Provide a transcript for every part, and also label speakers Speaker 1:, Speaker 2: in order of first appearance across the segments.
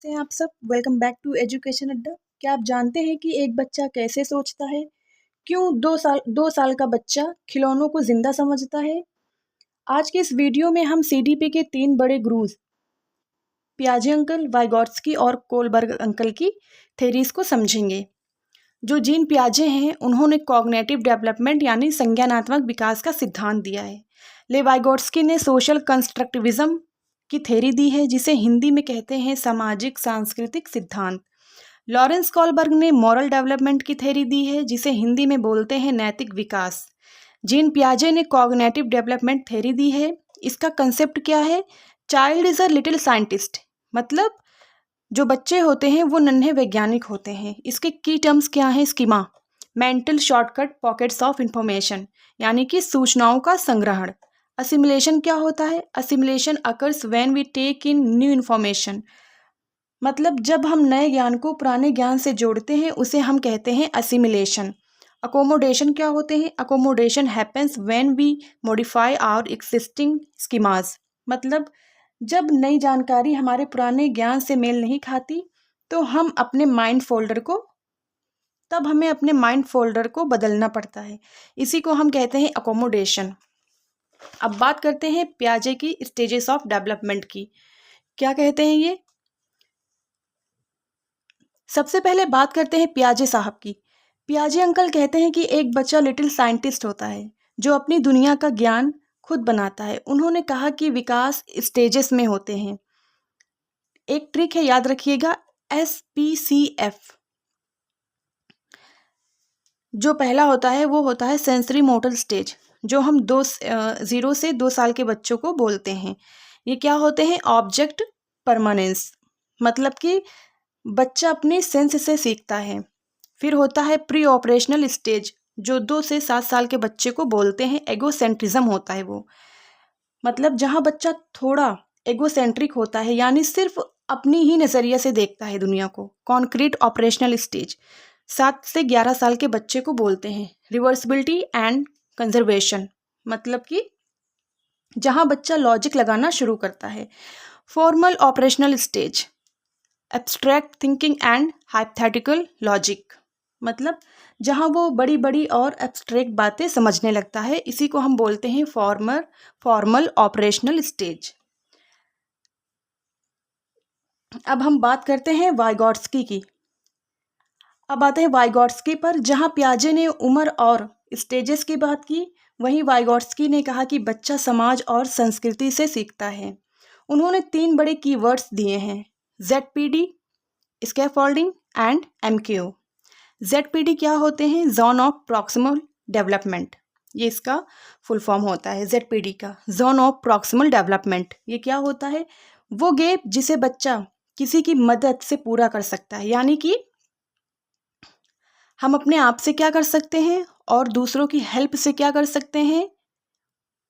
Speaker 1: हैं आप सब। वेलकम बैक टू एजुकेशन अड्डा। क्या आप जानते हैं कि एक बच्चा कैसे सोचता है? क्यों 2 साल का बच्चा खिलौनों को जिंदा समझता है? आज के इस वीडियो में हम सीडीपी के 3 बड़े गुरुज पियाजे अंकल, वाइगॉट्स्की और कोलबर्ग अंकल की थेरीज को समझेंगे। जो जीन पियाजे हैं, उन्होंने कॉग्निटिव डेवलपमेंट यानी संज्ञानात्मक विकास का सिद्धांत दिया है। ले वाइगॉट्स्की ने सोशल कंस्ट्रक्टिविज्म की थेरी दी है, जिसे हिंदी में कहते हैं सामाजिक सांस्कृतिक सिद्धांत। लॉरेंस कॉलबर्ग ने मॉरल डेवलपमेंट की थेरी दी है, जिसे हिंदी में बोलते हैं नैतिक विकास। जीन पियाजे ने कॉग्निटिव डेवलपमेंट थेरी दी है। इसका कंसेप्ट क्या है? Child is a little scientist, मतलब जो बच्चे होते हैं वो नन्हे वैज्ञानिक होते हैं। इसके की टर्म्स क्या हैं? Schema, mental shortcut pockets of information, यानी कि सूचनाओं का संग्रहण। असिमिलेशन क्या होता है? Assimilation occurs when we take in new information, मतलब जब हम नए ज्ञान को पुराने ज्ञान से जोड़ते हैं उसे हम कहते हैं असिमिलेशन। अकोमोडेशन क्या होते हैं? Accommodation happens when we modify our existing schemas, मतलब जब नई जानकारी हमारे पुराने ज्ञान से मेल नहीं खाती तो हम अपने माइंड फोल्डर को तब हमें अपने माइंड फोल्डर को बदलना पड़ता है। इसी को हम कहते हैं अकोमोडेशन। अब बात करते हैं पियाजे की स्टेजेस ऑफ डेवलपमेंट की। क्या कहते हैं ये? सबसे पहले बात करते हैं पियाजे साहब की। पियाजे अंकल कहते हैं कि एक बच्चा लिटिल साइंटिस्ट होता है जो अपनी दुनिया का ज्ञान खुद बनाता है। उन्होंने कहा कि विकास स्टेजेस में होते हैं। एक ट्रिक है, याद रखिएगा, SPCF। जो पहला होता है वो होता है सेंसरी मोटर स्टेज, जो हम 0 से 2 साल के बच्चों को बोलते हैं। ये क्या होते हैं? ऑब्जेक्ट परमानेंस, मतलब कि बच्चा अपनी सेंस से सीखता है। फिर होता है प्री ऑपरेशनल स्टेज, जो 2 से 7 साल के बच्चे को बोलते हैं। एगोसेंट्रिज्म होता है वो, मतलब जहाँ बच्चा थोड़ा एगोसेंट्रिक होता है, यानी सिर्फ अपनी ही नज़रिया से देखता है दुनिया को। कॉन्क्रीट ऑपरेशनल स्टेज 7 से 11 साल के बच्चे को बोलते हैं। रिवर्सिबिलिटी एंड कंजर्वेशन, मतलब कि जहाँ बच्चा लॉजिक लगाना शुरू करता है। Formal operational stage, abstract thinking and hypothetical logic, मतलब जहाँ वो बड़ी बड़ी और एब्स्ट्रैक्ट बातें समझने लगता है। इसी को हम बोलते हैं फॉर्मल ऑपरेशनल स्टेज। अब हम बात करते हैं वाइगॉट्स्की की। अब आते हैं वाइगॉट्स्की पर। जहाँ पियाजे ने उम्र और स्टेजेस की बात की, वहीं वाइगॉट्स्की ने कहा कि बच्चा समाज और संस्कृति से सीखता है। उन्होंने 3 बड़े कीवर्ड्स दिए हैं, ZPD, scaffolding and MQ। ZPD क्या होते हैं? जोन ऑफ प्रॉक्सिमल डेवलपमेंट, ये इसका फुल फॉर्म होता है। ZPD का जोन ऑफ प्रॉक्सिमल डेवलपमेंट, ये क्या होता है? वो गैप जिसे बच्चा किसी की मदद से पूरा कर सकता है, यानी कि हम अपने आप से क्या कर सकते हैं और दूसरों की हेल्प से क्या कर सकते हैं,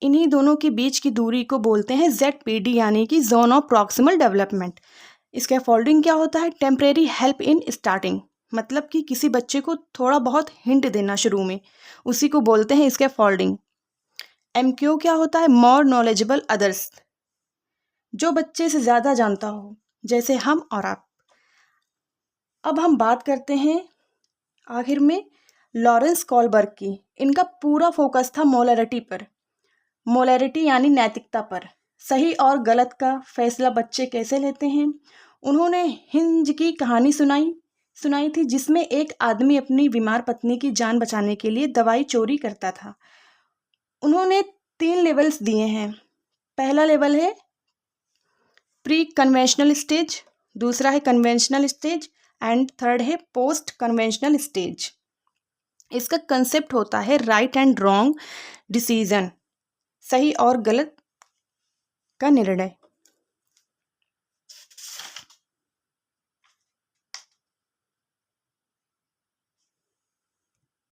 Speaker 1: इन्हीं दोनों के बीच की दूरी को बोलते हैं ZPD, यानी कि zone of proximal development. Scaffolding क्या होता है? टेम्परेरी हेल्प इन स्टार्टिंग, मतलब कि किसी बच्चे को थोड़ा बहुत हिंट देना शुरू में, उसी को बोलते हैं स्कैफोल्डिंग। MQ क्या होता है? मोर नॉलेजेबल अदर्स, जो बच्चे से ज़्यादा जानता हो, जैसे हम और आप। अब हम बात करते हैं आखिर में लॉरेंस कॉलबर्ग की। इनका पूरा फोकस था मोलैरिटी पर। मोलैरिटी यानी नैतिकता पर। सही और गलत का फैसला बच्चे कैसे लेते हैं। उन्होंने हिंज की कहानी सुनाई थी, जिसमें एक आदमी अपनी बीमार पत्नी की जान बचाने के लिए दवाई चोरी करता था। उन्होंने 3 लेवल्स दिए हैं। पहला लेवल है प्री कन्वेंशनल स्टेज, दूसरा है कन्वेंशनल स्टेज एंड थर्ड है पोस्ट कन्वेंशनल स्टेज। इसका कंसेप्ट होता है राइट एंड रॉन्ग डिसीजन, सही और गलत का निर्णय।